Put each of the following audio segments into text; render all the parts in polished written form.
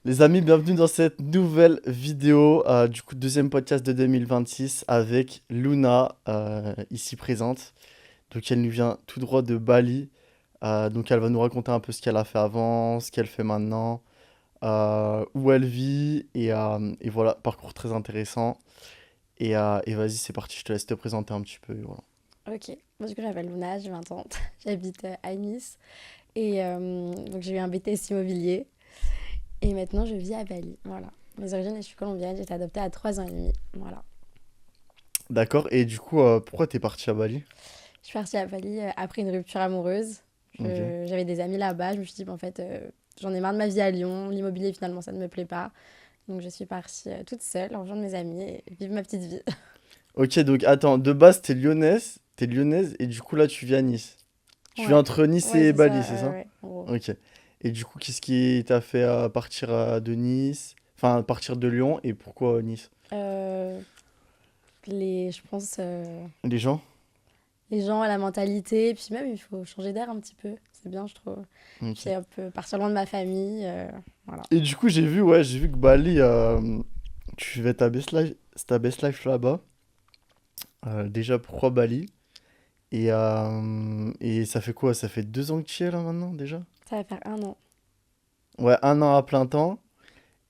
Les amis, bienvenue dans cette nouvelle vidéo, du coup deuxième podcast de 2026 avec Luna, ici présente. Donc elle nous vient tout droit de Bali. Donc elle va nous raconter un peu ce qu'elle a fait avant, ce qu'elle fait maintenant, où elle vit et voilà, parcours très intéressant. Et vas-y, c'est parti, je te laisse te présenter un petit peu. Et voilà. Ok, moi du coup je m'appelle Luna, j'ai 20 ans, j'habite à Nice et donc j'ai eu un BTS immobilier et maintenant je vis à Bali, voilà. Mes origines, je suis colombienne, j'ai été adoptée à 3 ans et demi, voilà. D'accord, et du coup, pourquoi t'es parti à Bali? Je suis partie à Bali après une rupture amoureuse. Ok. J'avais des amis là-bas, je me suis dit, bah, en fait, j'en ai marre de ma vie à Lyon, l'immobilier finalement ça ne me plaît pas. Donc je suis partie toute seule, en rejoindre mes amis et vivre ma petite vie. Ok, donc attends, de base t'es lyonnaise et du coup là tu vis à Nice. Tu vis Ouais, entre Nice ouais et c'est Bali, ça, c'est ça? ouais, en gros. Ok. Et du coup, qu'est-ce qui t'a fait partir de Nice? Enfin, partir de Lyon et pourquoi Nice? Euh, je pense, Les gens? les gens, la mentalité, et puis même il faut changer d'air un petit peu, c'est bien je trouve. Ok. Puis un peu partir loin de ma famille, voilà. Et du coup, j'ai vu que Bali, tu fais ta best life là-bas. Déjà, pourquoi Bali? Et ça fait quoi? Ça fait 2 ans que tu y es là maintenant déjà? Ça va faire un an. Ouais, 1 an à plein temps.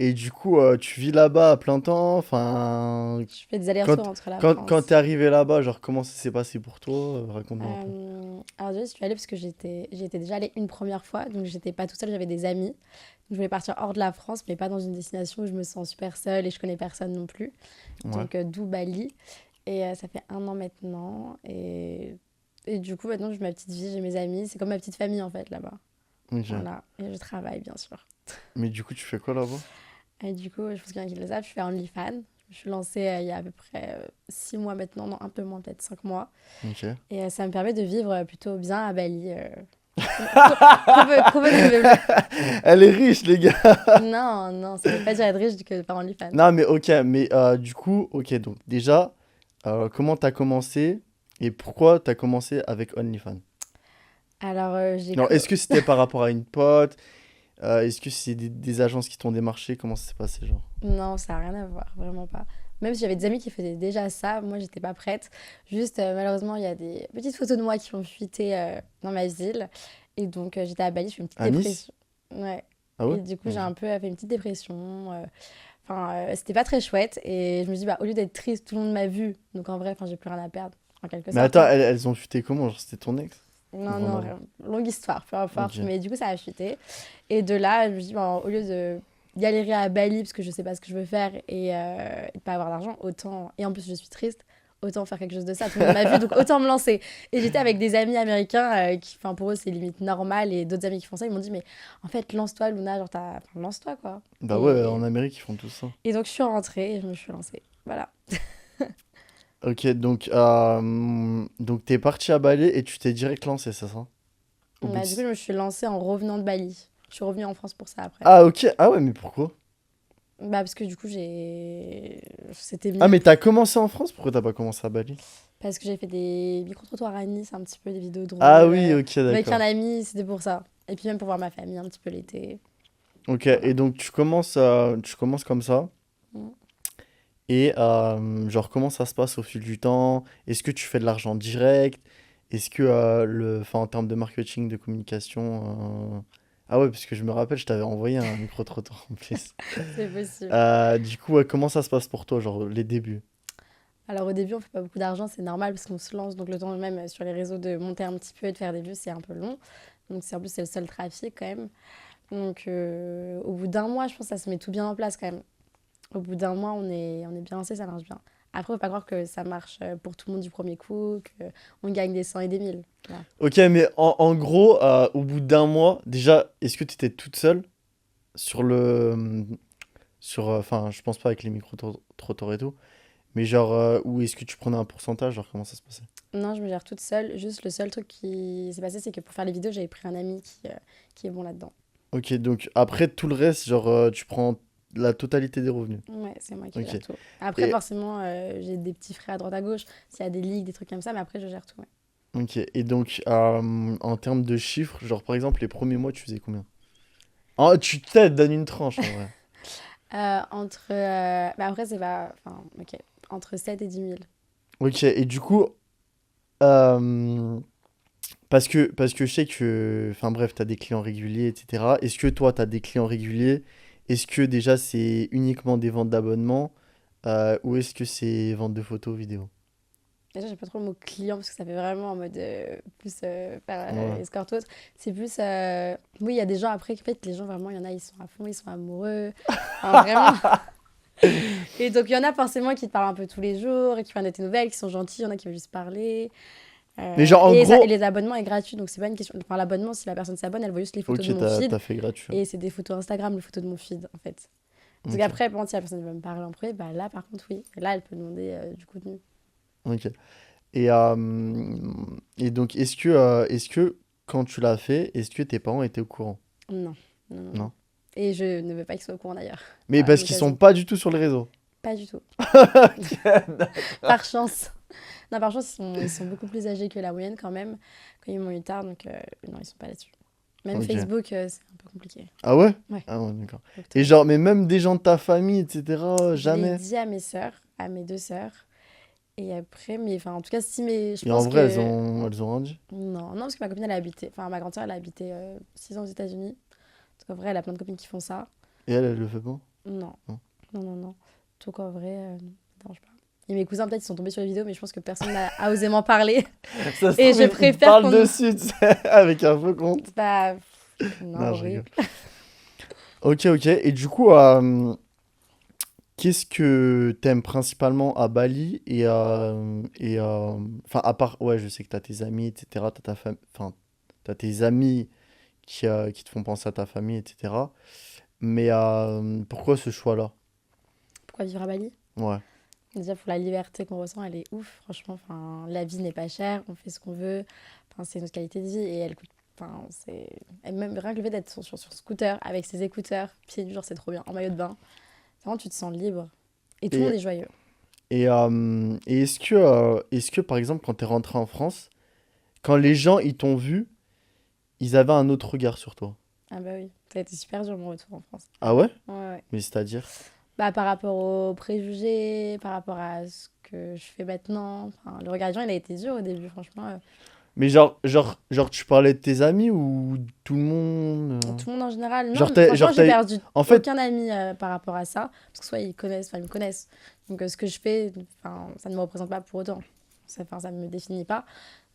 Et du coup, tu vis là-bas à plein temps. Enfin, Je fais des allers-retours quand, entre la quand t'es France. arrivé là-bas, genre, comment ça s'est passé pour toi? Raconte-moi un peu. Alors déjà, je suis allée parce que j'y étais déjà allée une première fois, donc j'étais pas toute seule, j'avais des amis. Je voulais partir hors de la France, mais pas dans une destination où je me sens super seule et je connais personne non plus. Ouais. Donc d'où Bali. Et ça fait un an maintenant. Et du coup, maintenant, j'ai ma petpetite vie, j'ai mes amis. C'est comme ma petite famille, en fait, là-bas. Ok. Voilà. Et je travaille, bien sûr. Mais du coup, tu fais quoi là-bas? Et du coup, je pense qu'il y en a qui le savent, je fais OnlyFans. Je me suis lancée il y a à peu près 6 mois maintenant, non, un peu moins, peut-être 5 mois. Ok. Et ça me permet de vivre plutôt bien à Bali. Convenablement. Elle est riche, les gars. Non, non, ça veut pas dire être riche que par OnlyFans. Non, mais ok, mais du coup, ok, donc déjà, comment t'as commencé et pourquoi t'as commencé avec OnlyFans? Alors, Alors, est-ce que c'était par rapport à une pote? Est-ce que c'est des agences qui t'ont démarché? Comment ça s'est passé, genre? Non, ça n'a rien à voir, vraiment pas. Même si j'avais des amis qui faisaient déjà ça, moi j'étais pas prête. Juste, malheureusement, il y a des petites photos de moi qui ont fuité dans ma ville. Et donc, j'étais à Bali, je fais une petite À Nice? dépression. Ouais. Ah ouais? Et du coup, j'ai Ok. un peu fait une petite dépression. Enfin, c'était pas très chouette. Et je me suis dit, bah, au lieu d'être triste, tout le monde m'a vue. Donc, en vrai, enfin, j'ai plus rien à perdre, en quelque Mais sorte, attends, hein. elles ont fuité comment? Genre, c'était ton ex? Ou Non, rien non, à voir? longue histoire, peu importe. Ok. Mais du coup, ça a chuté. Et de là, je me suis dit, bon, au lieu de galérer à Bali parce que je sais pas ce que je veux faire et de pas avoir d'argent, autant. Et en plus, je suis triste, autant faire quelque chose de ça. Tout le monde m'a vu, donc autant me lancer. Et j'étais avec des amis américains qui, enfin, pour eux, c'est limite normal. Et d'autres amis qui font ça, ils m'ont dit, mais en fait, lance-toi, Luna, genre, enfin, lance-toi, quoi. Bah ouais, Et... en Amérique, ils font tout ça. et donc, je suis rentrée et je me suis lancée. Voilà. Ok, donc t'es parti à Bali et tu t'es direct lancé, c'est ça? Au bout Bah, de... du coup, je me suis lancée en revenant de Bali. Je suis revenue en France pour ça après. Ah ok, ah ouais, mais pourquoi? Bah, parce que du coup, c'était Ah mieux. mais t'as commencé en France? Pourquoi t'as pas commencé à Bali? Parce que j'ai fait des micro-trottoirs à Nice, un petit peu des vidéos Ah drôles. oui, ok, Avec un d'accord. ami, c'était pour ça. Et puis même pour voir ma famille un petit peu l'été. Ok, Voilà. et donc tu commences comme ça, Mm. et genre comment ça se passe au fil du temps? Est-ce que tu fais de l'argent direct? Est-ce que enfin en termes de marketing, de communication, ah ouais, parce que je me rappelle, je t'avais envoyé un micro-trottoir en plus. C'est possible. Du coup, ouais, comment ça se passe pour toi, genre les débuts? Alors au début, on fait pas beaucoup d'argent, c'est normal parce qu'on se lance. Donc le temps même sur les réseaux de monter un petit peu et de faire des vues, c'est un peu long. Donc c'est en plus, c'est le seul trafic quand même. Donc au bout d'un mois, je pense que ça se met tout bien en place quand même. Au bout d'un mois, on est bien lancé, ça marche bien. Après, faut pas croire que ça marche pour tout le monde du premier coup, qu'on gagne des 100 et des 1000. Voilà. Ok, mais en gros, au bout d'un mois, déjà, est-ce que tu étais toute seule sur enfin, je pense pas avec les micro-trottoirs et tout, mais genre, ou est-ce que tu prenais un pourcentage, genre, comment ça se passait? Non, je me gère toute seule. Juste le seul truc qui s'est passé, c'est que pour faire les vidéos, j'avais pris un ami qui est bon là-dedans. Ok, donc après tout le reste, genre, tu prends la totalité des revenus. Ouais, c'est moi qui Ok. gère tout. Après, Et, forcément, j'ai des petits frais à droite à gauche, s'il y a des ligues, des trucs comme ça, mais après, je gère tout. Ouais. ok. Et donc, en termes de chiffres, genre, par exemple, les premiers mois, tu faisais combien? Ah, tu t'aides, donne une tranche, en vrai. Bah après, c'est pas... Enfin, ok. Entre 7 et 10 000. Ok, et du coup, euh, parce que je sais que, enfin bref, tu as des clients réguliers, etc. Est-ce que toi, tu as des clients réguliers? Est-ce que déjà c'est uniquement des ventes d'abonnements ou est-ce que c'est vente de photos, vidéos? Déjà, j'ai pas trop le mot client parce que ça fait vraiment en mode plus par Ouais. escorte autre. C'est plus. Oui, il y a des gens après, en fait, les gens vraiment, il y en a, ils sont à fond, ils sont amoureux. Enfin, vraiment. Et donc, il y en a forcément qui te parlent un peu tous les jours et qui prennent de tes nouvelles, qui sont gentils, il y en a qui veulent juste parler. Mais genre en Et gros, les abonnements est gratuit, donc c'est pas une question. Enfin, l'abonnement, si la personne s'abonne, elle voit juste les photos de ok, mon t'as feed fait gratuit, hein. et c'est des photos Instagram, les photos de mon feed en fait. Donc Ok, après, bon, si la personne veut me parler en privé, bah là par contre, oui. Là, elle peut demander du contenu. ok. Et, donc, est-ce que quand tu l'as fait, est-ce que tes parents étaient au courant? Non, non, non, non. Non. Et je ne veux pas qu'ils soient au courant d'ailleurs, Mais par la parce même qu'ils sont occasion. pas du tout sur les réseaux. Pas du tout. Ok, d'accord. Par chance. Non, par chance, ils sont beaucoup plus âgés que la moyenne quand même, quand ils m'ont eu tard, donc non, ils sont pas là-dessus. Même Ok. Facebook, c'est un peu compliqué. Ah ouais? Ouais, Ah ouais, d'accord. donc Et très bien. genre, mais même des gens de ta famille, etc., Je l'ai jamais. dit à mes sœurs, à mes deux sœurs, et après, mais enfin, en tout cas, si mes... Je Et en pense vrai, elles que... ont, elles ont rien dit. Non, non, parce que ma copine, elle a habité... Enfin, ma grande sœur, elle a habité 6 ans aux États-Unis. Donc en vrai, elle a plein de copines qui font ça. Et elle le fait pas? Non, Non. non, non, non. Donc en vrai, non, ça me dérange pas. Et mes cousins, peut-être, ils sont tombés sur les vidéos, mais je pense que personne n'a a osé m'en parler. Ça se Et trouve, je ils te préfère parlent qu'on... dessus, tu sais, avec un faux compte. Bah, non, Non, je rigole. horrible. Ok, ok. Et du coup, qu'est-ce que t'aimes principalement à Bali enfin, à part, ouais, je sais que t'as tes amis, etc., t'as ta femme, enfin, t'as tes amis qui te font penser à ta famille, etc. Mais pourquoi ce choix-là? Pourquoi vivre à Bali? Ouais. Déjà, pour la liberté qu'on ressent, elle est ouf, franchement. Enfin, la vie n'est pas chère, on fait ce qu'on veut. Enfin, c'est notre qualité de vie et elle coûte. Enfin, c'est. Et même rien que le fait d'être sur scooter avec ses écouteurs, pieds nus, genre c'est trop bien, en maillot de bain. Vraiment, tu te sens libre. Et tout le Et, monde est joyeux. et est-ce que, par exemple, quand t'es rentré en France, quand les gens, ils t'ont vu, ils avaient un autre regard sur toi? Ah bah oui, ça a été super dur mon retour en France. Ah ouais? Ouais, ouais. Mais c'est-à-dire? Bah, par rapport aux préjugés, par rapport à ce que je fais maintenant. Enfin, le regard des gens, il a été dur au début, franchement. Mais genre, tu parlais de tes amis ou tout le monde? Tout le monde en général, Genre, non, franchement, j'ai perdu En fait, aucun ami par rapport à ça. Parce que soit ils connaissent, soit ils me connaissent. Donc ce que je fais, enfin, ça ne me représente pas pour autant. Enfin, ça ne me définit pas.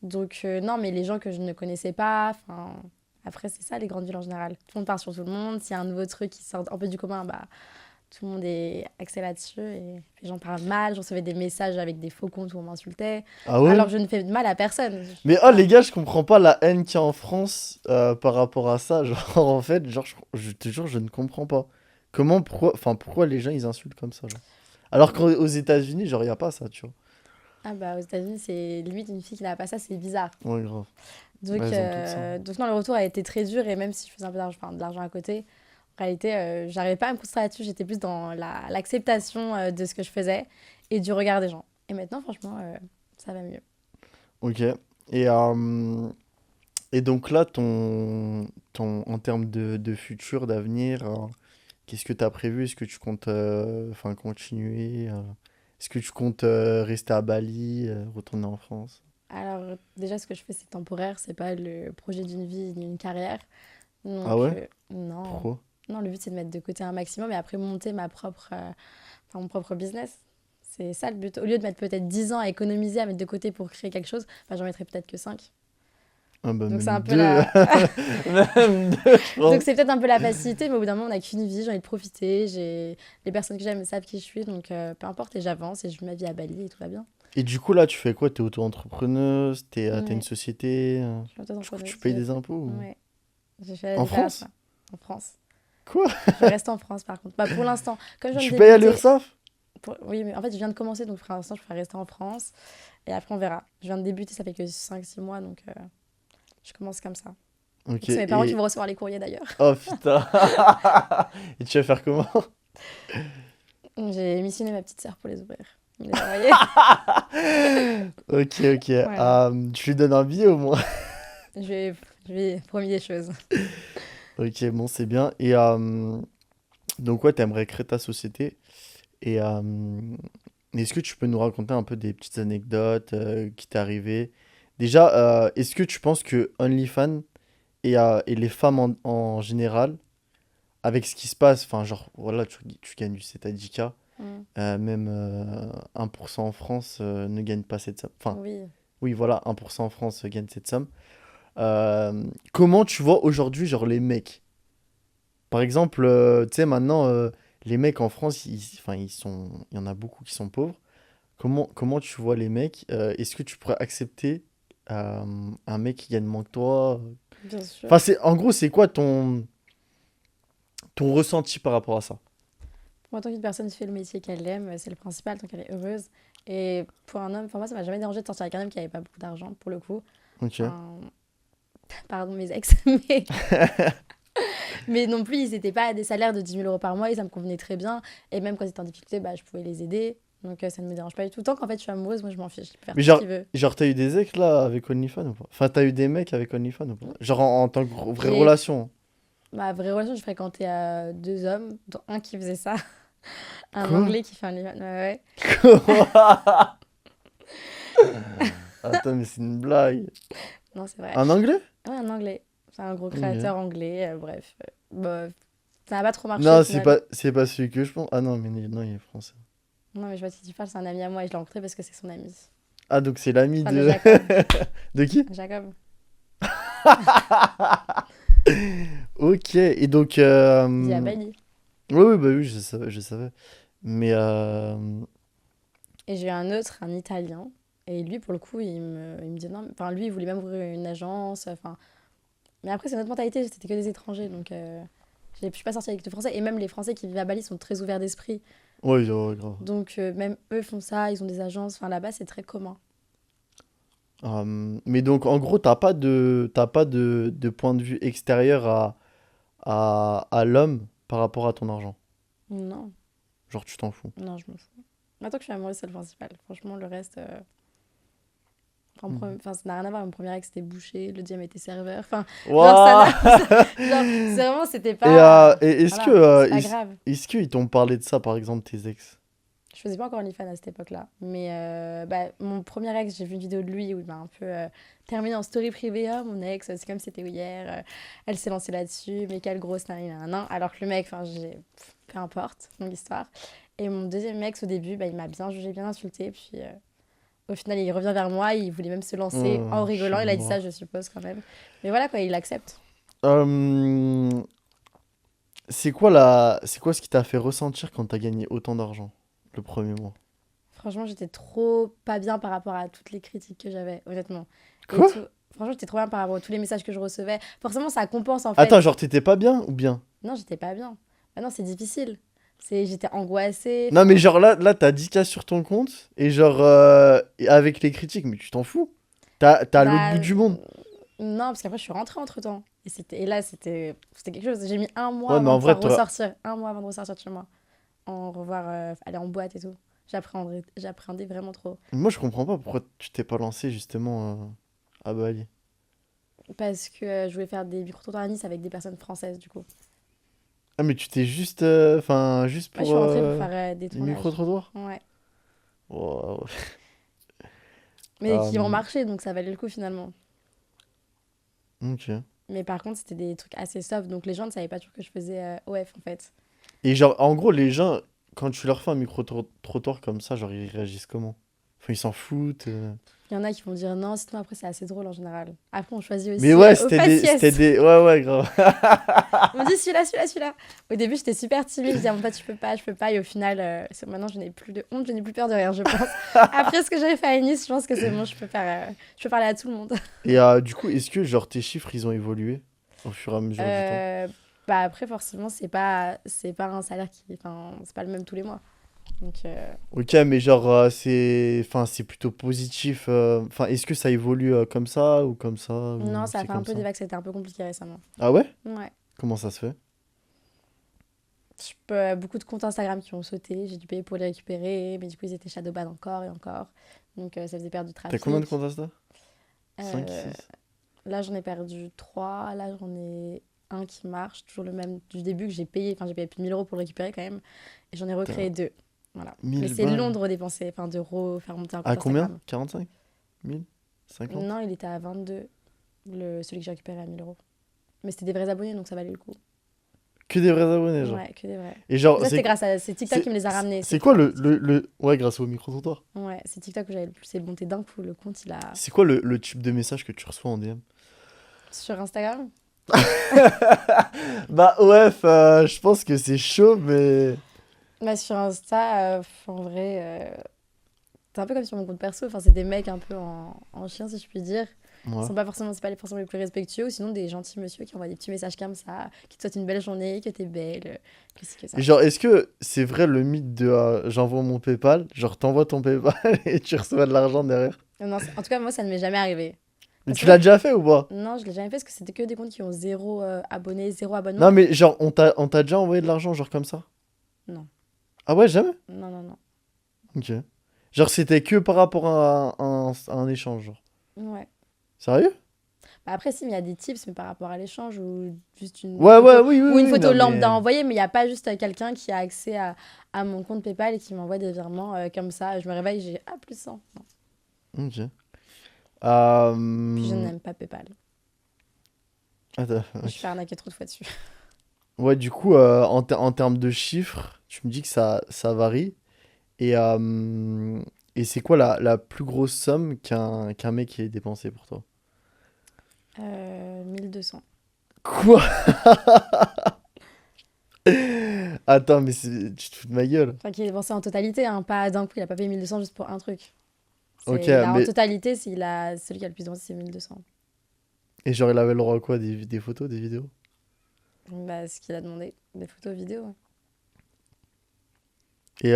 Donc non, mais les gens que je ne connaissais pas, enfin, après, c'est ça les grandes villes en général. Tout le monde part sur tout le monde. S'il y a un nouveau truc qui sort un peu du commun, bah, tout le monde est axé là-dessus. Et les gens parlent mal. Je recevais des messages avec des faux comptes où on m'insultait. ah Alors ouais? que je ne fais de mal à personne. Mais oh, Enfin, les gars, je comprends pas la haine qu'il y a en France par rapport à ça. Genre, en fait, genre, je te jure, je ne comprends pas. Pourquoi les gens ils insultent comme ça, genre? Alors qu'aux États-Unis, genre, il y a pas ça, tu vois. ah bah aux États-Unis, c'est limite une fille qui n'a pas ça, c'est bizarre. Ouais, grave. Ouais, Donc, ils ont tout ça. non, le retour a été très dur et même si je faisais un peu d'argent, enfin, de l'argent à côté, en réalité, j'arrivais pas à me concentrer là-dessus. J'étais plus dans l'acceptation de ce que je faisais et du regard des gens. Et maintenant, franchement, ça va mieux. Ok. Et, euh, et donc là, en termes de futur, d'avenir, qu'est-ce que tu as prévu? Est-ce que tu comptes enfin, continuer? Est-ce que tu comptes rester à Bali, retourner en France? Alors, déjà, ce que je fais, c'est temporaire. C'est pas le projet d'une vie ni une carrière. Ah Donc, ouais? non. Pourquoi? Non, le but, c'est de mettre de côté un maximum et après monter enfin, mon propre business. C'est ça le but. Au lieu de mettre peut-être 10 ans à économiser, à mettre de côté pour créer quelque chose, bah, j'en mettrais peut-être que 5. Ah bah Donc c'est un même peu deux. la... Même deux, je Donc pense. c'est peut-être un peu la facilité, mais au bout d'un moment, on n'a qu'une vie, j'ai envie de profiter. Les personnes que j'aime savent qui je suis, donc peu importe, et j'avance et je vis ma vie à Bali et tout va bien. Et du coup, là, tu fais quoi? T'es auto-entrepreneuse? T'as une Ouais, société? je suis Du coup, tu entrepreneuse. payes des impôts? Ouais, j'ai fait la En déclaration France? en France. Quoi? Je reste en France par contre. Bah, pour l'instant, comme je viens de Tu payes à débuter, l'URSSAF? oui, mais en fait, je viens de commencer, donc pour l'instant, je préfère rester en France. Et après, on verra. Je viens de débuter, ça fait que 5 6 mois, donc je commence comme ça. Ok, Donc c'est mes parents qui et... vont recevoir les courriers d'ailleurs. Oh putain. Et tu vas faire comment? J'ai missionné ma petite sœur pour les ouvrir. Me les envoyer. Ok, ok. Voilà. Tu lui donnes un billet au moins. Je vais promis des choses. Ok, bon, c'est bien. Donc ouais, t'aimerais créer ta société. Et est-ce que tu peux nous raconter un peu des petites anecdotes qui t'est arrivé? Déjà, est-ce que tu penses que OnlyFans et les femmes en général, avec ce qui se passe, enfin genre voilà, tu gagnes du 7 à 10K, Mm. même 1% en France ne gagne pas cette somme. Enfin, Oui. oui, voilà, 1% en France gagne cette somme. Comment tu vois aujourd'hui, genre les mecs? Par exemple, tu sais, maintenant, les mecs en France, enfin, il y en a beaucoup qui sont pauvres. Comment tu vois les mecs? Est-ce que tu pourrais accepter un mec qui gagne moins que toi? Bien sûr. Enfin, en gros, c'est quoi ton ressenti par rapport à ça? Moi, tant qu'une personne fait le métier qu'elle aime, c'est le principal, tant qu'elle est heureuse. Et pour un homme, enfin, moi, ça m'a jamais dérangé de sortir avec un homme qui avait pas beaucoup d'argent, pour le coup. Ok. Enfin, pardon mes ex, mais non plus, ils n'étaient pas à des salaires de 10 000 € par mois et ça me convenait très bien. Et même quand ils étaient en difficulté, bah, je pouvais les aider. Donc ça ne me dérange pas du tout. Tant qu'en fait je suis amoureuse, moi je m'en fiche. Il peut faire Mais tout ce qu'il veut. t'as eu des ex là avec OnlyFans ou pas? Enfin, t'as eu des mecs avec OnlyFans ou pas? Genre en tant que vraie J'ai relation. ma vraie relation, je fréquentais deux hommes, dont un qui faisait ça, un Quoi? anglais qui fait un livre. Ouais, ouais. Quoi? Attends, mais c'est une blague. Non, c'est vrai. Un anglais? Ouais, un anglais. C'est un gros Ok. créateur anglais. Bref. Bah, ça n'a pas trop marché au Non, final. c'est pas celui que je pense. Ah non, mais non, il est français. Non, mais je vois de qui tu parles, c'est un ami à moi et je l'ai rencontré parce que c'est son ami. Ah, donc c'est l'ami Je parle de de. Jacob. De qui? Jacob. Ok, et donc. Il dit à Bali. Oui, oui, bah oui, je savais. Mais. Et j'ai eu un autre, un Italien. Et lui, pour le coup, il me dit non. Enfin, lui, il voulait même ouvrir une agence. Enfin, mais après, c'est notre mentalité, c'était que des étrangers. Donc, je suis pas sortie avec des Français. Et même les Français qui vivent à Bali sont très ouverts d'esprit. Ouais, ouais, grave. Donc, même eux font ça, ils ont des agences. Enfin, là-bas, c'est très commun. Mais donc, en gros, t'as pas de point de vue extérieur à l'homme par rapport à ton argent. Non, Genre, tu t'en fous. non, je me fous. Maintenant que je suis amoureuse, c'est le principal. Franchement, le reste. Mhm. Enfin, ça n'a rien à voir. Mon premier ex, c'était boucher. Le deuxième était serveur. Enfin, genre, ça Waouh! n'a. Genre, c'est vraiment, c'était Et, pas. est-ce Voilà, c'est pas grave. est-ce qu'ils t'ont parlé de ça, par exemple, tes ex? Je faisais pas encore OnlyFans à cette époque-là. Mais bah, mon premier ex, j'ai vu une vidéo de lui où il m'a un peu terminé en story privée. Oh, mon ex, c'est comme si c'était hier. Elle s'est lancée là-dessus. Mais quelle grosse nanana. Alors que le mec, enfin, peu importe, longue histoire. Et mon deuxième ex, au début, bah, il m'a bien jugé, bien insulté. Puis au final, il revient vers moi. Il voulait même se lancer Oh, en je suis rigolant. Il a dit ça, je mort. suppose, quand même. Mais voilà, quoi, il accepte. Euh, c'est quoi ce qui t'a fait ressentir quand t'as gagné autant d'argent le premier mois? Franchement, j'étais trop pas bien par rapport à toutes les critiques que j'avais, honnêtement. Et Quoi? tout. Franchement, j'étais trop bien par rapport à tous les messages que je recevais. Forcément, ça compense en Attends, fait. genre, t'étais pas bien ou bien? Non, j'étais pas bien. Bah non, c'est difficile. J'étais angoissée. Non, mais Enfin, genre là, t'as 10K sur ton compte et genre, et avec les critiques, mais tu t'en fous. T'as à l'autre bout bah du monde. non, parce qu'après, je suis rentrée entre-temps. Et là, c'était quelque chose. J'ai mis un mois Ouais, mais avant en de vrai, pouvoir ressortir. Un mois avant de ressortir de chez moi. Aller en boîte et tout. J'appréhendais vraiment trop. moi, je comprends pas pourquoi tu t'es pas lancé justement à Bali. Parce que je voulais faire des micro-trottoirs à Nice avec des personnes françaises, du coup. Ah, mais tu t'es juste, enfin, juste Moi, je pour suis rentrée pour faire des les tournages. micro-trottoirs? Ouais. Wow. Mais qui ont marché, donc ça valait le coup finalement. Ok. Mais par contre, c'était des trucs assez soft, donc les gens ne savaient pas toujours que je faisais OF en fait. Et genre, en gros, les gens, quand tu leur fais un micro-trottoir comme ça, genre, ils réagissent comment? Enfin, ils s'en foutent. Il y en a qui vont dire non, sinon après c'est assez drôle en général. Après, on choisit Mais aussi ouais, au c'était faciès. des... Ouais, ouais, grave. On me dit celui-là, celui-là, celui-là. Au début, j'étais super timide, je disais à mon pote, je peux pas, je peux pas. Et au final, maintenant, je n'ai plus de honte, je n'ai plus peur de rien, je pense. Après ce que j'avais fait à Nice, je pense que c'est bon, je peux parler à tout le monde. Et du coup, est-ce que, genre, tes chiffres, ils ont évolué au fur et à mesure du temps? Euh, Bah après, forcément, c'est pas un salaire qui. Enfin, c'est pas le même tous les mois. Donc, Ok, mais genre, enfin, c'est plutôt positif. Enfin, est-ce que ça évolue comme ça ou comme ça non, ou ça a c'est fait un comme peu ça? des vagues, c'était un peu compliqué récemment. Ah ouais? Ouais. Comment ça se fait? Beaucoup de comptes Instagram qui ont sauté, j'ai dû payer pour les récupérer, mais du coup ils étaient shadowban encore et encore. Donc ça faisait perdre du T'as combien de trafic. comptes Insta? 5, Euh, 6. Là j'en ai perdu 3, là j'en ai un qui marche, toujours le même du début que j'ai payé. Enfin, j'ai payé plus de 1000 € pour le récupérer quand même. Et j'en ai Putain, recréé deux. Voilà. Mais 1000 c'est long balles. de redépenser, enfin de refaire monter un À compte combien? Instagram. 45? 1000? 50? Non, il était à 22, celui que j'ai récupéré à 1000 €. Mais c'était des vrais abonnés, donc ça valait le coup. Que des vrais abonnés, genre. Ouais, que des vrais. Et Et genre, ça, c'était grâce à... C'est TikTok qui me les a ramenés, c'est c'est quoi pas TikTok. Ouais, grâce au micro-trottoir. Ouais, c'est TikTok que j'avais le plus monté d'un coup. Le compte, il a... C'est quoi le type de message que tu reçois en DM? Sur Instagram? Bah ouais, je pense que c'est chaud, mais... Bah, sur Insta, en vrai, c'est un peu comme sur mon compte perso. Enfin, c'est des mecs un peu en chien, si je puis dire. Ils Ouais. sont pas forcément, c'est pas forcément les plus respectueux, ou sinon des gentils monsieur qui envoient des petits messages comme ça, qui te souhaitent une belle journée, que t'es belle, que ci, que ça. Et genre, est-ce que c'est vrai le mythe de j'envoie mon PayPal, genre t'envoies ton PayPal et tu reçois de l'argent derrière? Non, en tout cas, moi, ça ne m'est jamais arrivé. Mais Parce tu qu'en l'as fait, déjà fait ou pas? non, je l'ai jamais fait parce que c'était que des comptes qui ont zéro abonné, zéro abonnement. Non, mais genre, on t'a déjà envoyé de l'argent, genre comme ça? Non, Ah ouais, jamais? non, non, non. Ok. Genre, c'était que par rapport à un échange, genre. Ouais. Sérieux? Bah, après, si, mais il y a des tips, mais par rapport à l'échange, ou juste une Ouais, ouais, photo, oui, oui, ou une oui, photo non, lambda mais... envoyée, mais il n'y a pas juste quelqu'un qui a accès à mon compte PayPal et qui m'envoie des virements comme ça. Je me réveille, j'ai plus 100. Non. Ok. Puis je Euh... n'aime pas PayPal. Attends, Je me suis fait ok. arnaquer trop de fois dessus. Ouais, du coup, en termes de chiffres, tu me dis que ça varie. Et, euh, et c'est quoi la plus grosse somme qu'un mec ait dépensé pour toi? 1200. Quoi? Attends, mais tu te fous de ma gueule. Enfin, qui est dépensé en totalité, hein, pas d'un coup, il a pas payé 1200 juste pour un truc. Ok, C'est, en mais... totalité, celui qui a le plus dépensé, c'est 1200. Et genre, il avait le droit à quoi? Des photos, des vidéos? Bah, ce qu'il a demandé, des photos, vidéos. Ouais. Et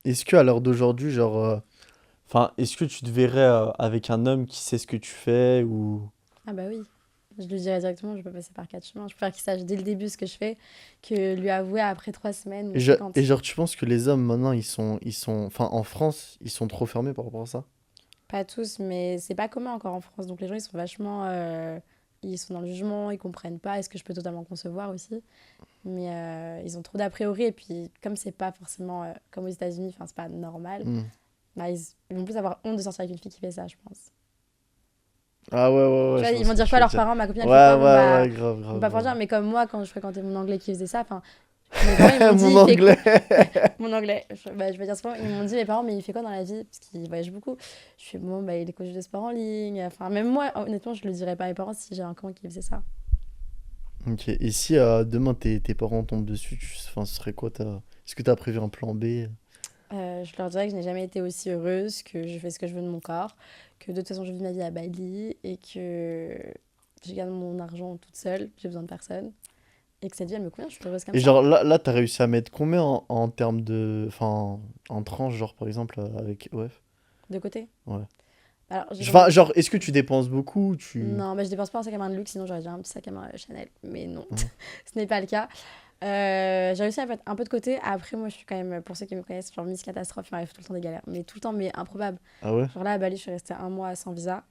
est-ce que à l'heure d'aujourd'hui, genre... Enfin, est-ce que tu te verrais avec un homme qui sait ce que tu fais ou... Ah bah oui. Je lui dirais directement, je peux passer par quatre chemins. Je préfère qu'il sache dès le début ce que je fais que lui avouer après 3 semaines ou Et 50. genre, tu penses que les hommes, maintenant, ils sont... Enfin, en France, ils sont trop fermés par rapport à ça? Pas tous, mais c'est pas commun encore en France. Donc les gens, ils sont vachement... ils sont dans le jugement, ils comprennent pas. Est-ce que je peux totalement concevoir aussi? Mais ils ont trop d'a priori. Et puis, comme c'est pas forcément comme aux États-Unis, enfin, c'est pas normal, Hmm. bah, ils vont plus avoir honte de sortir avec une fille qui fait ça, je pense. Ah ouais, ouais, Tu ouais, vois, je vois ils ce vont que dire tu quoi à veux leurs dire. parents? Ma copine, elle fait Ouais, quoi? Bon, ouais, bah, ouais, grave, on grave, va pas dire, grave. mais comme moi, quand je fréquentais mon anglais qui faisait ça, enfin, mes parents, ils m'ont dit, Mon il fait quoi? anglais. Mon anglais, bah, je vais dire souvent, ils m'ont dit, mes parents, mais il fait quoi dans la vie? Parce qu'il voyage beaucoup. Je fais, bon, bah, il est coach de sport en ligne. Enfin, même moi, honnêtement, je le dirais pas à mes parents si j'ai un copain qui faisait ça. Ok, et si demain tes parents tombent dessus, enfin, ce serait quoi Est-ce que t'as prévu un plan B? Je leur dirais que je n'ai jamais été aussi heureuse, que je fais ce que je veux de mon corps, que de toute façon, je vis ma vie à Bali et que je gagne mon argent toute seule, j'ai besoin de personne. Et que cette vie, elle me convient, je suis heureuse comme Et ça. genre là, t'as réussi à mettre combien en termes de... Enfin, en tranche, genre par exemple avec OF? De côté. Ouais. Alors, j'ai Enfin, commencé. genre, est-ce que tu dépenses beaucoup? Non, mais je dépense pas en sac à main de luxe, sinon j'aurais déjà un petit sac à main Chanel. Mais non, Ouais. ce n'est pas le cas. J'ai réussi à mettre un peu de côté. Après, moi, je suis quand même, pour ceux qui me connaissent, genre Miss Catastrophe, il m'arrive tout le temps des galères. Mais tout le temps, mais improbable. Ah ouais? Genre là, à Bali, je suis restée un mois sans visa.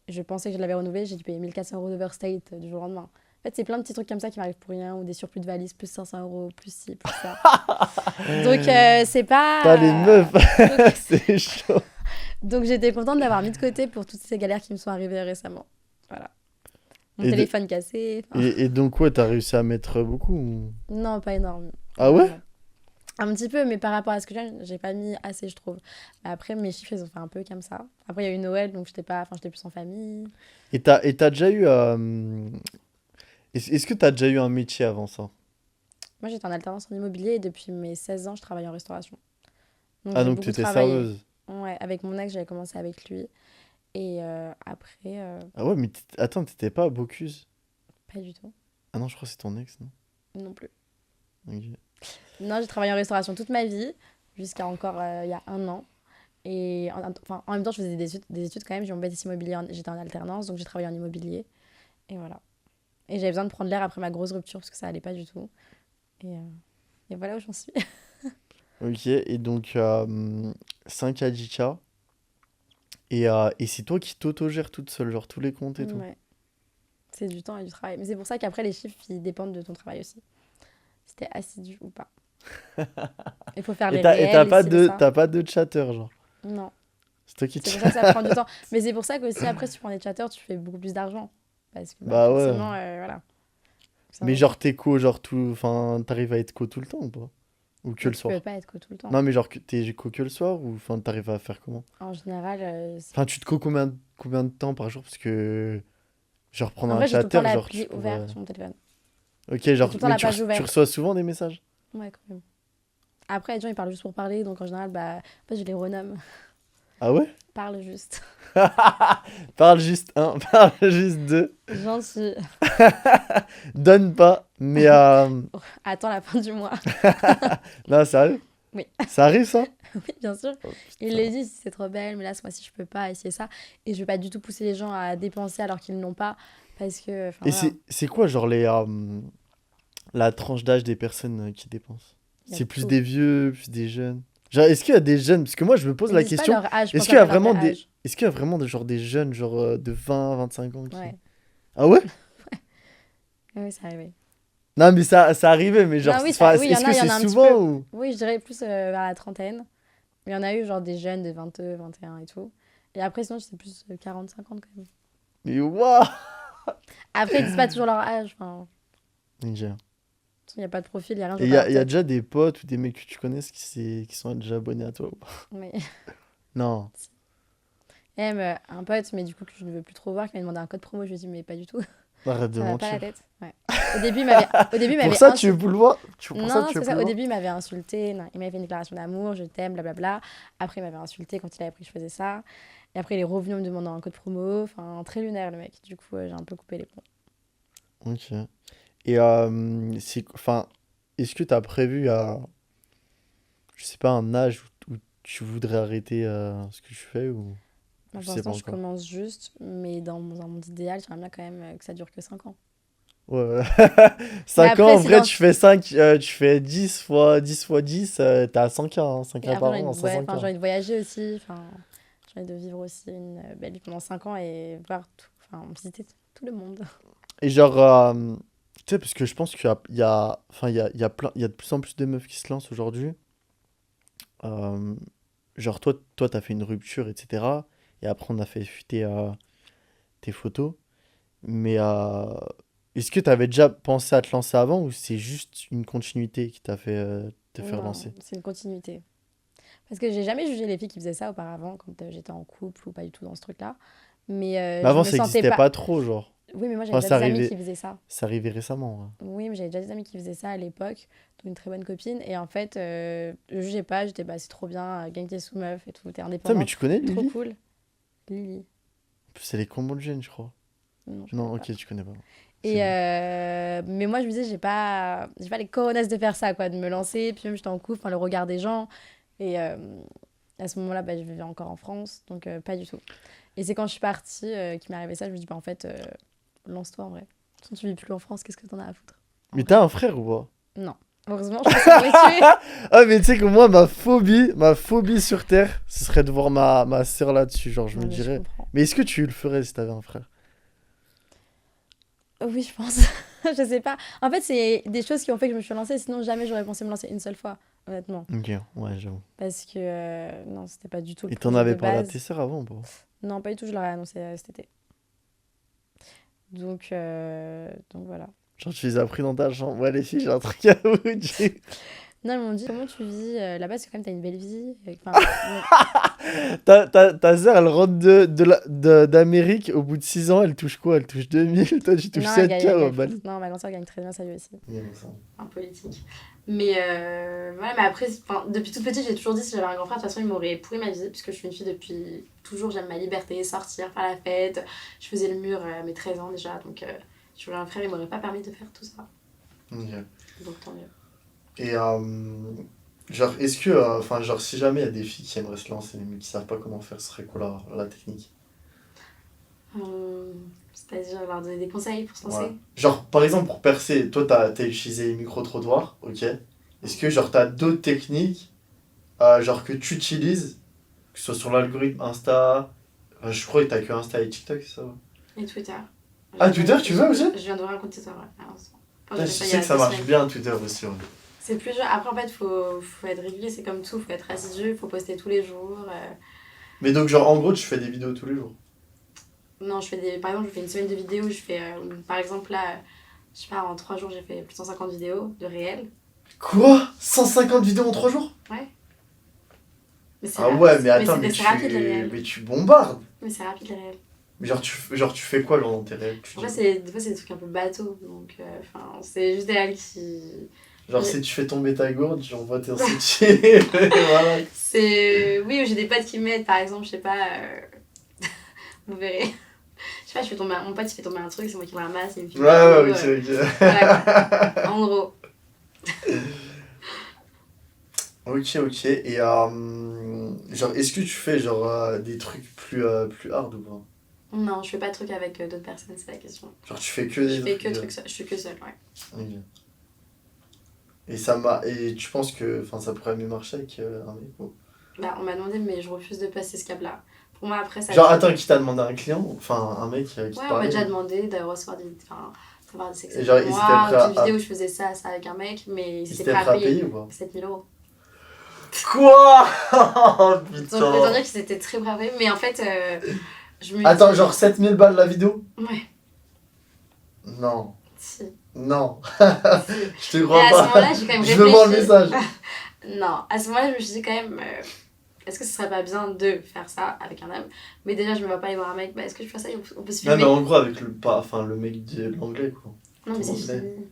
Je pensais que je l'avais renouvelé, j'ai dû payer 1400 € d'overstate du jour au lendemain. En fait, c'est plein de petits trucs comme ça qui m'arrivent pour rien, ou des surplus de valise, plus 500 €, plus ci, plus ça. Donc, c'est T'as les pas. meufs! Donc, C'est chaud! donc j'étais contente d'avoir mis de côté pour toutes ces galères qui me sont arrivées récemment. Voilà. Mon Et, de- téléphone cassé. et donc, ouais, t'as réussi à mettre beaucoup Non, pas énorme. Ah ouais? Non. Un petit peu, mais par rapport à ce que j'ai pas mis assez, je trouve. Après, mes chiffres, ils ont fait un peu comme ça. Après, il y a eu Noël, donc j'étais plus en famille. Et t'as déjà eu... est-ce que t'as déjà eu un métier avant ça? Moi, j'étais en alternance en immobilier et depuis mes 16 ans, je travaille en restauration. Donc, Ah, j'ai donc beaucoup t'étais travaillé. serveuse. Ouais, avec mon ex, j'avais commencé avec lui. Et après, Ah ouais, mais attends, t'étais pas à Bocuse? pas du tout. Ah non, je crois que c'est ton ex, non? Non plus. Ok. Non, j'ai travaillé en restauration toute ma vie, jusqu'à encore il y a un an. Et enfin, en même temps, je faisais des études quand même. J'ai mon BTS immobilier, j'étais en alternance, donc j'ai travaillé en immobilier. Et voilà. Et j'avais besoin de prendre l'air après ma grosse rupture, parce que ça allait pas du tout. Et, euh, et voilà où j'en suis. Ok, et donc 5 Aditya. Et c'est toi qui t'autogères toute seule, genre tous les comptes et tout. Ouais. C'est du temps et du travail. Mais c'est pour ça qu'après, les chiffres, ils dépendent de ton travail aussi. Si t'es assidu ou pas. Il faut faire Et les t'as réels, les pas ci, les de, ça. t'as pas de chatter, genre. Non. C'est toi qui C'est te... pour ça que ça prend du temps. Mais c'est pour ça qu'aussi, après, si tu prends des chatters, tu fais beaucoup plus d'argent. Parce que, bah, Bah ouais. forcément, voilà. Ça Mais va. genre, t'es co, genre tout... Enfin, t'arrives à être co tout le temps ou pas? Ou que Mais le tu peux soir? pas être co tout le temps. Non, mais genre, t'es co que le soir ou enfin, t'arrives à faire comment? En général, Enfin, tu te co combien de temps par jour? Parce que, genre, prendre en un vrai, j'ai tout le temps chatter, genre, tu l'appli pourrais... ouverte sur mon téléphone. Ok, J'ai genre, tout le temps mais la page tu ouverte. reçois souvent des messages? Ouais, quand même. Après, les gens, ils parlent juste pour parler. Donc, en général, bah, en fait, je les renomme. Ah ouais? Parle juste. Parle juste un, parle juste deux. Gentil. Donne pas, mais Attends la fin du mois. non, sérieux? Oui, Ça arrive ça? oui, bien sûr. Oh Ils putain. le disent, c'est trop belle, mais là, ce mois-ci, je peux pas, et c'est ça. Et je vais pas du tout pousser les gens à dépenser alors qu'ils n'ont pas. Parce que, enfin Et voilà, c'est quoi, genre, la tranche d'âge des personnes qui dépensent? il y a C'est de plus tout. des vieux, plus des jeunes? Genre, est-ce qu'il y a des jeunes? Parce que moi, je me pose Ils la disent pas question, leur âge, je est-ce pense qu'il y a après leur vrai vraiment des... âge. Est-ce qu'il y a vraiment genre, des jeunes, genre de 20 25 ans qui... Ouais, Ah ouais? oui, c'est arrivé. Non, mais ça arrivait, mais genre, Non, oui, enfin, oui, est-ce que il y c'est en a un petit souvent peu. ou... Oui, je dirais plus vers la trentaine. Mais il y en a eu, genre, des jeunes de 22, 21 et tout. Et après, sinon, c'est plus 40, 50 quand même. Mais waouh! Après, ils disent pas toujours leur âge. Enfin, Ninja. il n'y a pas de profil, il n'y a rien, je Et vois pas leur y a tête. déjà des potes ou des mecs que tu connais qui sont déjà abonnés à toi ou pas? Mais Non. même un pote, mais du coup, que je ne veux plus trop voir, qui m'a demandé un code promo. Je lui ai dit, mais pas du tout. Arrête de Ça va pas la mentir. tête. Ouais. Au début, il Pour m'avait ça, tu veux insulté. plus le voir? Pour Non, ça, non, tu c'est veux que plus ça. le Au voir? début, il m'avait insulté. Non, il m'avait fait une déclaration d'amour, je t'aime, blablabla. Après, il m'avait insulté quand il avait appris que je faisais ça. Et après, il est revenu en me demandant un code promo. Enfin, très lunaire, le mec. Du coup, j'ai un peu coupé les ponts. Ok. Et enfin, est-ce que tu as prévu à, je sais pas, un âge où tu voudrais arrêter ce que tu fais ou Moi, je pour sais pas l'instant, je encore? commence juste. Mais dans un monde idéal, j'aimerais bien quand même que ça dure que 5 ans. Ouais, ouais. Mais 5 ans, après, en si vrai, dans. tu fais 5 tu fais 10 fois 10 fois 10 t'es à 100K, hein, Et 5K après, par an, ouais, 105K. enfin, j'ai envie de voyager aussi. Enfin, j'ai envie de vivre aussi une belle vie pendant 5 ans et voir tout. Enfin, visiter tout le monde. Et genre, tu sais, parce que je pense enfin, il y a de plus en plus de meufs qui se lancent aujourd'hui. Euh, genre, toi, t'as fait une rupture, etc. Et après, on a fait fuiter tes photos. Mais est-ce que t'avais déjà pensé à te lancer avant ou c'est juste une continuité qui t'a fait te faire Non, lancer? c'est une continuité. Parce que j'ai jamais jugé les filles qui faisaient ça auparavant, quand j'étais en couple ou pas du tout dans ce truc-là. Mais Mais je avant, me ça sentais existait pas. pas trop, genre. Oui, mais moi j'avais Enfin, déjà des amis qui faisaient ça. c'est arrivé récemment, ouais. Oui, mais j'avais déjà des amis qui faisaient ça à l'époque, dont une très bonne copine. Et en fait, je jugeais pas, j'étais bah c'est trop bien, gagne tes sous meuf et tout, t'es Putain, mais indépendante, tu connais trop Lily? cool. Lily, En plus, elle est cambodgienne, je crois. non, je connais Non, pas. ok, tu connais pas. C'est Et bon. mais moi je me disais, j'ai pas les cojones de faire ça, quoi, de me lancer. Puis même j'étais en couple, enfin, le regard des gens. Et à ce moment-là, bah, je vivais encore en France, donc pas du tout. Et c'est quand je suis partie qu'il m'est arrivé ça, je me dis, bah en fait, lance-toi en vrai. De toute façon, tu vis plus en France, qu'est-ce que t'en as à foutre? En Mais vrai. t'as un frère ou pas? Non. Heureusement, je pense que ça m'aurait tué. Ah, mais tu sais que moi, ma phobie sur Terre, ce serait de voir ma sœur là-dessus. Genre, je me Non, mais je dirais. comprends. Mais est-ce que tu le ferais si t'avais un frère? Oui, je pense. Je sais pas. En fait, c'est des choses qui ont fait que je me suis lancée, sinon jamais j'aurais pensé me lancer une seule fois, honnêtement. Ok, ouais, j'avoue. Parce que non, c'était pas du tout le Et t'en projet avais de parlé à tes base. sœurs avant ou pas? Non, pas du tout, je leur ai annoncé cet été. Donc voilà. Genre, tu les as pris dans ta chambre. Ouais, les filles, j'ai un truc à vous dire. Non, ils m'ont dit, comment tu vis là-bas, parce que quand même, t'as une belle vie. Enfin, bon, Ta sœur, elle rentre d'Amérique. Au bout de 6 ans, elle touche quoi? Elle touche 2000. Toi, tu touches non, 7K elle au gagne plus. Bali. Non, ma grande soeur gagne très bien sa vie aussi. Yeah, ça. En politique. Mais, ouais, mais après, enfin, depuis toute petite, j'ai toujours dit si j'avais un grand frère, de toute façon, il m'aurait pourri ma vie, puisque je suis une fille depuis toujours, j'aime ma liberté, sortir, faire la fête. Je faisais le mur à mes 13 ans déjà, donc si j'avais un frère, il m'aurait pas permis de faire tout ça. Ok. Donc tant mieux. Et genre, est-ce que, enfin, genre, si jamais il y a des filles qui aimeraient se lancer mais qui savent pas comment faire, ce serait quoi la technique? C'est-à-dire leur donner des conseils pour se Ouais. lancer. Genre, par exemple, pour percer, toi, t'as utilisé les micro-trottoirs, ok? Est-ce que, genre, t'as d'autres techniques, genre, que tu utilises, que ce soit sur l'algorithme Insta, je crois que t'as que Insta et TikTok, c'est ça? Ouais. Et Twitter. Ah, Twitter, tu veux aussi? Je viens d'ouvrir un compte Twitter, ouais. Malheureusement. Enfin, Putain, j'ai je fait ça il y sais a que ça 2 marche semaines. bien Twitter aussi. Ouais. C'est plus dur. Après, en fait, faut être régulier, c'est comme tout, faut être assidu, faut poster tous les jours. Mais donc, genre, en gros, tu fais des vidéos tous les jours. Non, par exemple, je fais une semaine de vidéos, par exemple, là, je sais pas, en 3 jours, j'ai fait plus de 150 vidéos de réel. Quoi? 150 vidéos en 3 jours? Ouais. Mais c'est Ah ouais, mais mais attends, mais c'est rapide les réels. tu bombardes. Mais c'est rapide les réels. Mais genre, tu fais quoi, genre, dans tes rêves? Tu En dis fait, quoi? des fois, c'est des trucs un peu bateaux. Donc, enfin, c'est juste des réels qui. Genre, si tu fais tomber ta gourde, j'envoie tes soutien. Voilà. C'est. Oui, j'ai des potes qui m'aident, par exemple, je sais pas. Vous verrez. Je sais pas, mon pote il fait tomber un truc, c'est moi qui le ramasse, il me filme Ouais, une ouais, vidéo. ok, ok. Voilà quoi. En gros. Ok, ok. Et genre, est-ce que tu fais genre des trucs plus hard ou pas? Non, je fais pas de trucs avec d'autres personnes, c'est la question. Genre, tu fais que Je des fais trucs. que trucs seul. Je suis que seule, ouais. Ok. Et tu penses que enfin, ça pourrait mieux marcher avec un mec ou- Bah, on m'a demandé, mais je refuse de passer ce cap-là. Pour moi, après, ça. Genre, attends, qui t'a demandé un client? Enfin, un mec qui Ouais, te on m'a parlait? déjà demandé de recevoir des. Enfin, d'avoir des sex Et avec genre, ils étaient moi, prêts ou des à, vidéos où je faisais ça avec un mec, mais ils ils étaient étaient prêts à prêts à payer payer ou pas? 7 000 euros. Quoi? Oh, Donc, autant putain. dire qu'ils étaient très prêts à payer, mais en fait, je me Attends, dis. genre 7000 balles la vidéo? Ouais, Non. si, Non. si. Je te Et crois à ce pas. moment-là, j'ai quand même Je veux voir le réfléchi. message. Non, à ce moment-là, je me suis dit quand même, est-ce que ce serait pas bien de faire ça avec un homme? Mais déjà, je me vois pas aller voir un mec, bah est-ce que je fais ça? On peut se Non, mais filmer. en gros, avec enfin, le mec de l'anglais, quoi. Non, mais Ton c'est anglais. fini.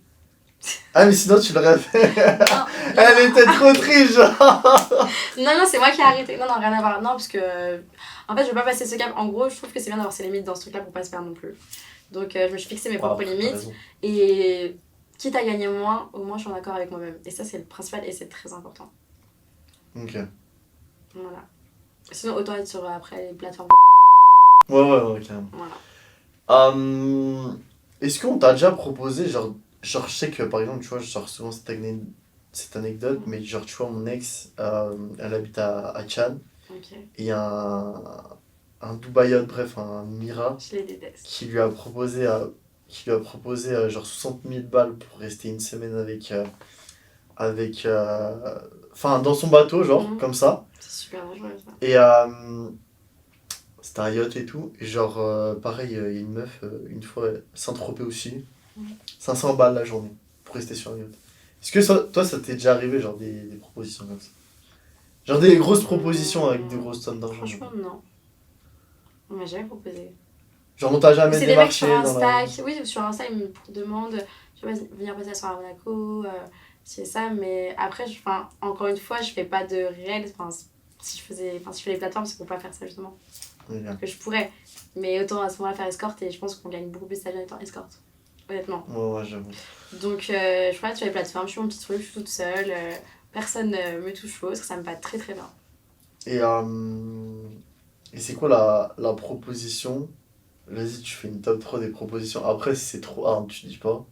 Ah, mais sinon, tu l'aurais fait. Non, Elle était trop triste, genre. non, c'est moi qui ai arrêté. Non, rien à voir. Non, parce que. En fait, je veux pas passer ce cap. En gros, je trouve que c'est bien d'avoir ses limites dans ce truc-là pour pas se perdre non plus. Donc, je me suis fixé mes Ouais, propres après, t'as limites. raison. Et quitte à gagner moins, au moins je suis en accord avec moi-même. Et ça, c'est le principal et c'est très important. Ok. Voilà. Sinon, autant être sur après les plateformes. Ouais, carrément. Voilà. Est-ce qu'on t'a déjà proposé, je sais que par exemple, tu vois, genre souvent cette anecdote, mais genre, tu vois, mon ex, elle habite à Cannes, Ok. et il y a un Dubaïote, bref, un Mira, Je les déteste. qui lui a proposé genre 60 000 balles pour rester une semaine enfin, dans son bateau, genre, Mhm. comme ça. C'est super dangereux ça. Et c'était un yacht et tout. Et genre, pareil, il y a une meuf, une fois, Saint-Tropez aussi. Mhm. 500 balles la journée pour rester sur un yacht. Est-ce que toi, ça t'est déjà arrivé, genre des propositions comme ça? Genre des grosses propositions avec des grosses sommes d'argent. Franchement, non. On m'a jamais proposé. Genre, on t'a Mais jamais c'est des mecs sur démarché dans la. Insta. Oui, sur Insta, ils me demandent, tu vas venir passer la soirée à Monaco, c'est ça. Mais après, encore une fois, je fais pas de réel. Si je fais les plateformes, c'est pour pas faire ça justement. Ouais, Que je pourrais. Mais autant à ce moment-là faire escorte et je pense qu'on gagne beaucoup plus sa vie en étant escorte. Honnêtement. ouais, j'avoue. Donc, je préfère sur les plateformes, je fais mon petit truc, je suis toute seule. Personne me touche fausse, ça me va très très bien. Et, et c'est quoi la proposition? Vas-y, tu fais une top 3 des propositions. Après, si c'est trop hard, tu dis pas.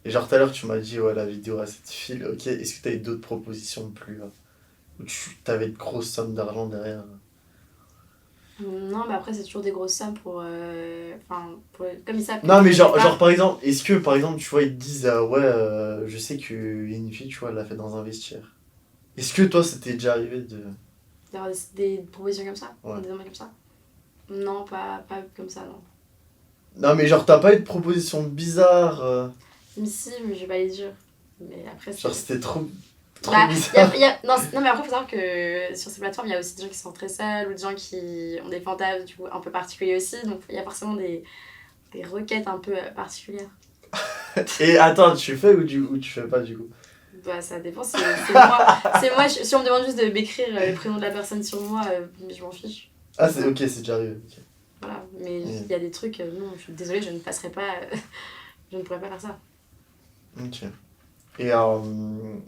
Et genre, tout à l'heure, tu m'as dit, ouais, la vidéo a cette file. Ok, est-ce que t'as eu d'autres propositions plus. Où tu t'avais de grosses sommes d'argent derrière? Non, mais après, c'est toujours des grosses sommes pour. Comme ils savent que Non, je mais ne fais pas. genre, par exemple, est-ce que, par exemple, tu vois, ils te disent, ouais, je sais qu'il y a une fille, tu vois, elle l'a fait dans un vestiaire. Est-ce que toi, c'était déjà arrivé de. D'avoir des propositions comme ça, Ouais. des demandes comme ça. Non, pas comme ça, non. Non, mais genre, t'as pas eu de proposition bizarre Mais si, mais je vais pas les dire. Mais après, c'est. genre, c'était trop Bah, bizarre. non, mais après, faut savoir que sur ces plateformes, il y a aussi des gens qui sont très seuls ou des gens qui ont des fantasmes du coup, un peu particuliers aussi. Donc, il y a forcément des requêtes un peu particulières. Et attends, tu fais ou tu fais pas, du coup? Bah, ça dépend. C'est moi. Si on me demande juste de m'écrire le prénom de la personne sur moi, je m'en fiche. Ah, c'est ok, c'est déjà arrivé. Ok. Voilà. Mais il y a des trucs, non, je suis désolée, je ne passerai pas. Je ne pourrais pas faire ça. Ok. Et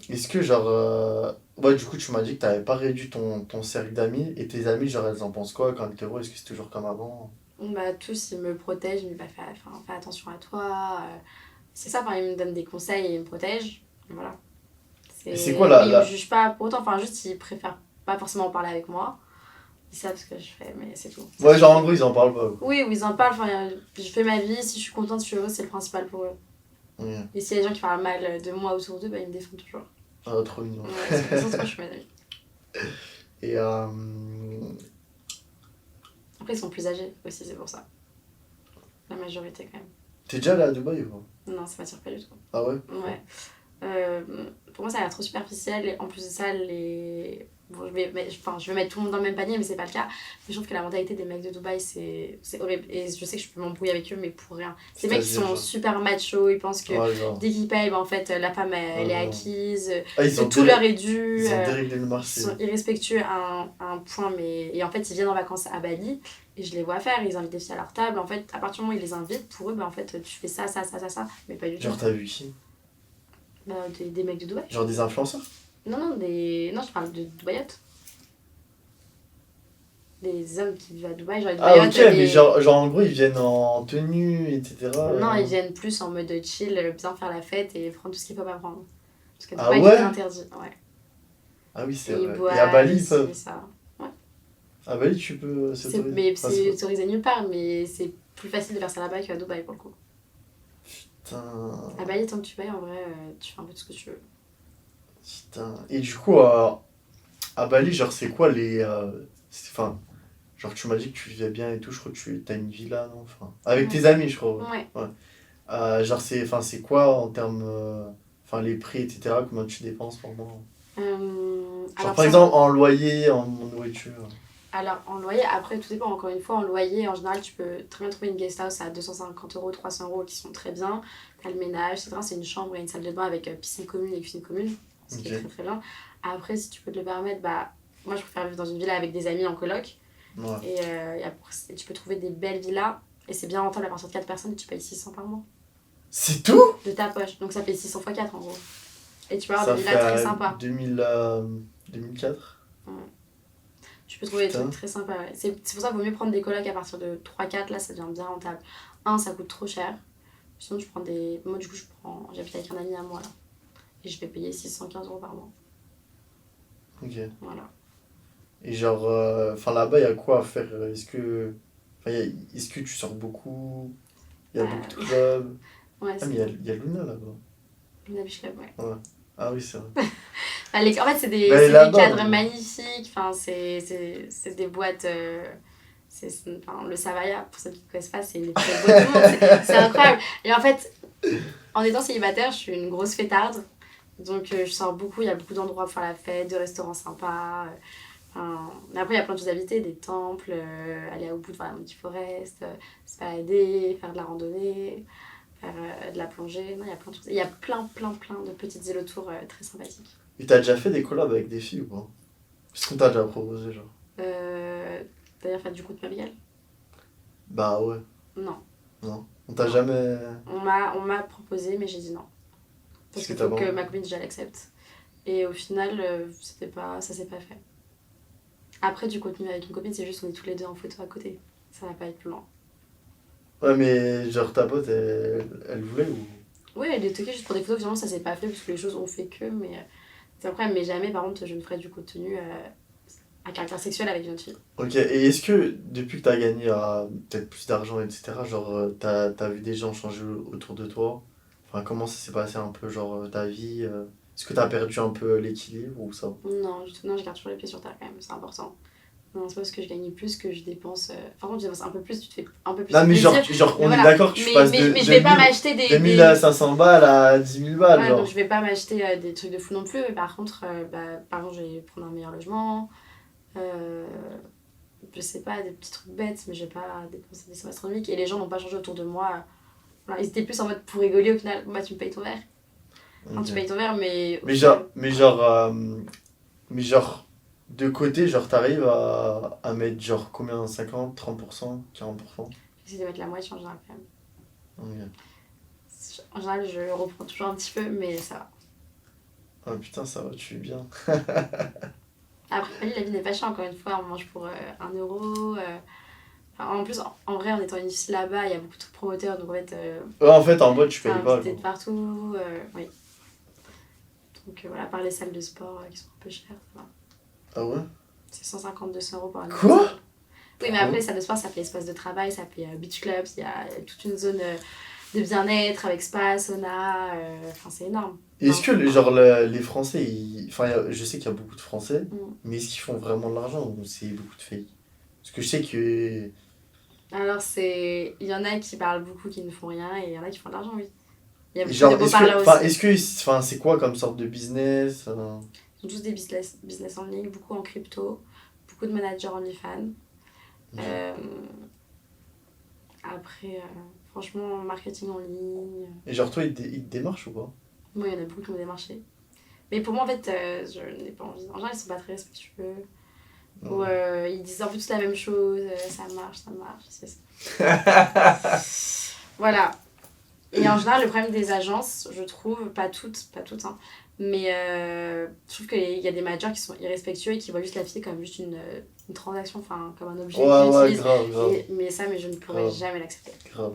est-ce que, genre. Ouais, du coup, tu m'as dit que t'avais pas réduit ton cercle d'amis. Et tes amis, genre, elles en pensent quoi quand ils te voient? Est-ce que c'est toujours comme avant? Bah, tous, ils me protègent, ils me disent bah, fais attention à toi. C'est ça, ils me donnent des conseils et ils me protègent. Voilà. Et c'est quoi la. Mais ils me jugent pas pour autant, juste ils préfèrent pas forcément en parler avec moi. Ils savent ce que je fais, mais c'est tout. Ouais, genre en gros, ils en parlent pas, quoi. Oui, oui, ils en parlent. Enfin, je fais ma vie. Si je suis contente, si je suis heureuse, c'est le principal pour eux. Ok. Et s'il y a des gens qui parlent mal de moi autour d'eux, bah, ils me défendent toujours. Ah, trop mignon. Ouais, ils sont trop chouettes, mes amis. Et Après, ils sont plus âgés aussi, c'est pour ça. La majorité, quand même. t'es déjà allé à Dubaï ou pas? Non, ça m'attire pas du tout. Ah ouais? Ouais. Euh, pour moi, ça a l'air trop superficiel. Et en plus de ça, les. Bon, je vais mettre tout le monde dans le même panier, mais c'est pas le cas. Mais je trouve que la mentalité des mecs de Dubaï, c'est horrible. Et je sais que je peux m'embrouiller avec eux, mais pour rien. Ces mecs, ils C'est-à-dire, sont genre. super machos. Ils pensent que Ouais, genre. dès qu'ils payent, bah, en fait, la femme, elle est Ouais, genre. acquise. Ah, ils Que ont, tout leur est dû. ils ont déréglé le Ils marché. sont irrespectueux à un point. Mais... Et en fait, ils viennent en vacances à Bali. Et je les vois faire. Ils invitent des filles à leur table. En fait, à partir du moment où ils les invitent, pour eux, bah, en fait, tu fais ça, ça, ça, ça, ça. Mais pas du tout. Genre, t'as vu qui? Bah, des mecs de Dubaï. Genre des influenceurs? Non, je parle de Dubaïotes. Des hommes qui vivent à Dubaï, genre les Ah, ok, Dubaïotes, mais genre en gros, ils viennent en tenue, etc. Non, ils viennent plus en mode chill, bien faire la fête et prendre tout ce qu'il faut pas prendre. Parce qu'à Ah Dubaï, ouais? tout est interdit. Ouais. Ah oui, c'est Et ils vrai. Et à boivent, Bali, ils ils ci, peuvent. ça. Ouais. À Bali, tu peux s'autoriser. Mais Enfin, c'est autorisé nulle part, mais c'est plus facile de faire ça là-bas qu'à Dubaï pour le coup. Putain. À Bali, tant que tu payes, en vrai, tu fais un peu tout ce que tu veux. Putain. Et du coup, à Bali, genre, c'est quoi les. Enfin, genre, tu m'as dit que tu vivais bien et tout, je crois que tu as une villa, non? Enfin, avec Ouais. tes amis, je crois. Ouais. Genre, c'est quoi en termes. Enfin, les prix, etc. Combien tu dépenses par mois? Genre, Alors, par exemple, en loyer, en nourriture. Alors, en loyer, après, tout dépend. Encore une fois, en loyer, en général, tu peux très bien trouver une guest house à 250 €, 300 € qui sont très bien. T'as le ménage, etc. C'est une chambre et une salle de bain avec piscine commune et cuisine commune, ce qui est Ok. très très bien. Après, si tu peux te le permettre, bah, moi je préfère vivre dans une villa avec des amis en coloc. Ouais. Et tu peux trouver des belles villas. Et c'est bien rentable à partir de 4 personnes et tu payes 600 par mois C'est tout? de ta poche. Donc ça fait 600 fois 4 en gros. Et tu peux avoir Ça des villas très fait sympas. 2004. Ouais. Tu peux trouver des Putain. trucs très sympas. Ouais. C'est pour ça qu'il vaut mieux prendre des colocs à partir de 3 4 là ça devient bien rentable. Un, ça coûte trop cher. Sinon, tu prends des. Moi, du coup, j'habite avec un ami à moi là. Et je vais payer 615 € par mois. Ok. Voilà. Et genre, enfin là-bas, il y a quoi à faire? Enfin, est-ce que tu sors beaucoup? Il y a beaucoup de clubs? Ouais, Ah, c'est mais il y a Luna là-bas. Luna Beach Club, ouais. Ouais. Ah oui, c'est vrai. En fait, Bah, elle est c'est des là-bas, cadres mais... magnifiques. Enfin, c'est des boîtes. Enfin, le Savoia, pour ceux qui ne connaissent pas, c'est une des plus belles boîtes du monde. C'est incroyable. Et en fait, en étant célibataire, je suis une grosse fêtarde. Donc, je sors beaucoup. Il y a beaucoup d'endroits pour faire la fête, de restaurants sympas. Enfin, mais après, il y a plein de choses à visiter, des temples, aller au bout de voir la Monkey Forest, se balader, faire de la randonnée, faire de la plongée. Non, il y a plein de choses. Et il y a plein, plein, plein de petites îles autour très sympathiques. Et t'as déjà fait des collabs avec des filles ou pas? Qu'est-ce qu'on t'a déjà proposé, genre? D'ailleurs, faire du coup de Muriel. Bah ouais, Non. non. On t'a Non. jamais... On m'a proposé, mais j'ai dit non. Parce Qu'est-ce que qu'il t'as faut que pas... ma copine déjà l'accepte. Et au final, ça s'est pas fait. Après, du contenu avec une copine, c'est juste on est tous les deux en photo à côté. Ça va pas être plus loin. Ouais, mais genre ta pote, elle voulait ou... Oui, elle est toquée juste pour des photos, finalement ça s'est pas fait parce que les choses ont fait que, mais c'est après, mais jamais par contre je ne ferai du contenu à caractère sexuel avec une autre fille. Ok, et est-ce que depuis que t'as gagné peut-être plus d'argent, etc., genre t'as vu des gens changer autour de toi? Enfin, comment ça s'est passé un peu, genre ta vie? Est-ce que t'as perdu un peu l'équilibre ou ça? Non, du tout, non, je garde toujours les pieds sur terre quand même, c'est important. Non, c'est pas parce que je gagne plus que je dépense. Par contre, je dépense un peu plus, tu te fais un peu plus Non, mais plaisir. genre Mais on est voilà. d'accord que tu passes Mais je vais pas m'acheter de 1500 balles à 10 000 balles, Ouais, donc genre. je vais pas m'acheter des trucs de fou non plus, mais par contre, par exemple, je vais prendre un meilleur logement. Euh, je sais pas, des petits trucs bêtes, mais je vais pas dépenser des sommes astronomiques. Et les gens n'ont pas changé autour de moi. Voilà, ils étaient plus en mode pour rigoler au final. Bah, tu me payes ton verre. Enfin, Ok. tu payes ton verre, mais au Mais final, genre, mais genre, euh, mais genre, de côté, genre t'arrives à mettre genre combien? 50, 30%, 40%? j'essaie de mettre la moitié en général quand même. Ok. En général, je reprends toujours un petit peu, mais ça va. Ah putain, ça va, tu es bien. Après, Bali, la vie n'est pas chère, encore une fois, on mange pour 1 €. Enfin, en plus, en vrai, en étant une fille là-bas, il y a beaucoup de trucs promoteurs, donc en fait, Ouais, en fait, en mode, tu t'es payes pas, invité quoi. de partout. Oui. Donc voilà, à part les salles de sport qui sont un peu chères, ça va. Ah ouais? C'est 150-200 € par année. Quoi? Oui, mais après, les salles de sport, ça fait espace de travail, ça fait beach clubs, il y a toute une zone de bien-être avec spa, sauna. Enfin, c'est énorme. Et est-ce Enfin, que genre, les Français, enfin, je sais qu'il y a beaucoup de Français, mm. mais est-ce qu'ils font vraiment de l'argent ou c'est beaucoup de fake? Parce que je sais que. Alors, il y en a qui parlent beaucoup, qui ne font rien, et il y en a qui font de l'argent, oui. Il y a Et beaucoup de genre, beaux parleurs aussi. enfin, c'est quoi comme sorte de business? Ils sont tous des business en ligne, beaucoup en crypto, beaucoup de managers OnlyFans. Euh, Après, franchement, marketing en ligne. Et genre, toi, ils te démarchent ou pas? Moi, il y en a beaucoup qui m'ont démarché. Mais pour moi, en fait, je n'ai pas envie. En général, ils sont pas très respectueux. Ou ils disent un peu tous la même chose. Ça marche, ça marche. Voilà. Et en général, le problème des agences, je trouve, pas toutes, hein, mais je trouve qu'il y a des managers qui sont irrespectueux et qui voient juste la fille comme juste une transaction, enfin, comme un objet Ouais, qu'ils ouais, utilisent. grave, grave, Mais je ne pourrais grave, jamais l'accepter. grave.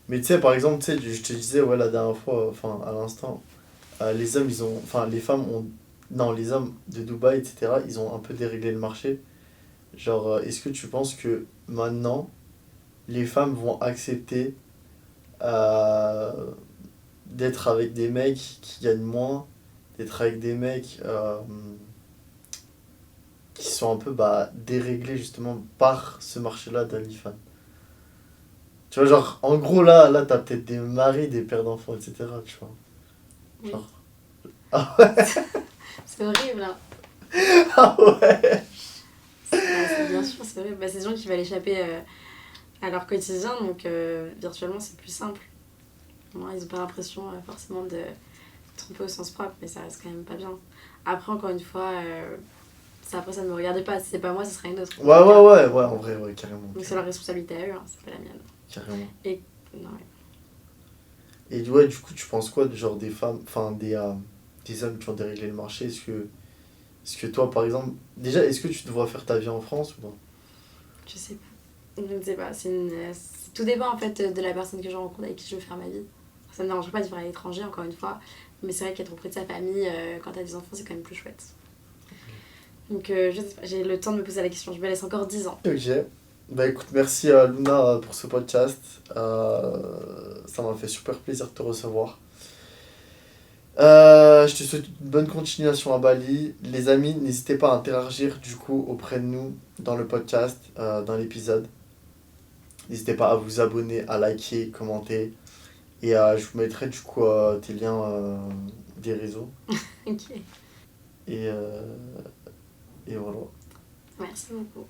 Mais tu sais, par exemple, tu sais, je te disais, ouais, la dernière fois, enfin, à l'instant, les hommes, ils ont. Enfin, les femmes ont. Non, les hommes de Dubaï, etc., ils ont un peu déréglé le marché. Genre, est-ce que tu penses que maintenant, les femmes vont accepter euh, d'être avec des mecs qui gagnent moins, d'être avec des mecs qui sont un peu bah, déréglés justement par ce marché-là d'OnlyFans? Tu vois, genre, en gros, là t'as peut-être des maris, des pères d'enfants, etc., tu vois. Oui. Genre. Ah ouais? C'est horrible, hein. Ah ouais? Bien sûr, c'est horrible. C'est des gens qui veulent échapper à leur quotidien, donc virtuellement, c'est plus simple. Moi, ils n'ont pas l'impression forcément de tromper au sens propre, mais ça reste quand même pas bien. Après, encore une fois, après, ça ne me regarde pas. Si c'est pas moi, ce sera une autre. Ouais, ouais, ouais, ouais, en vrai, ouais, carrément. Donc c'est leur responsabilité à eux, hein, c'est pas la mienne. Carrément. Et non, ouais. Et ouais, du coup, tu penses quoi de genre des femmes, enfin des hommes qui ont déréglé le marché? Est-ce que toi, par exemple, déjà, est-ce que tu devrais faire ta vie en France ou pas? Je sais pas. Je ne sais pas. Tout dépend en fait de la personne que je rencontre avec qui je veux faire ma vie. Ça me dérange pas de vivre à l'étranger, encore une fois. Mais c'est vrai qu'être auprès de sa famille quand t'as des enfants, c'est quand même plus chouette. Donc je sais pas, j'ai le temps de me poser la question. Je me laisse encore 10 ans. Ok. Bah écoute, merci Luna pour ce podcast. Ça m'a fait super plaisir de te recevoir. Je te souhaite une bonne continuation à Bali. Les amis, n'hésitez pas à interagir du coup auprès de nous dans le podcast, dans l'épisode. N'hésitez pas à vous abonner, à liker, commenter. Et je vous mettrai du coup tes liens des réseaux. Ok. Et, et voilà. Merci beaucoup.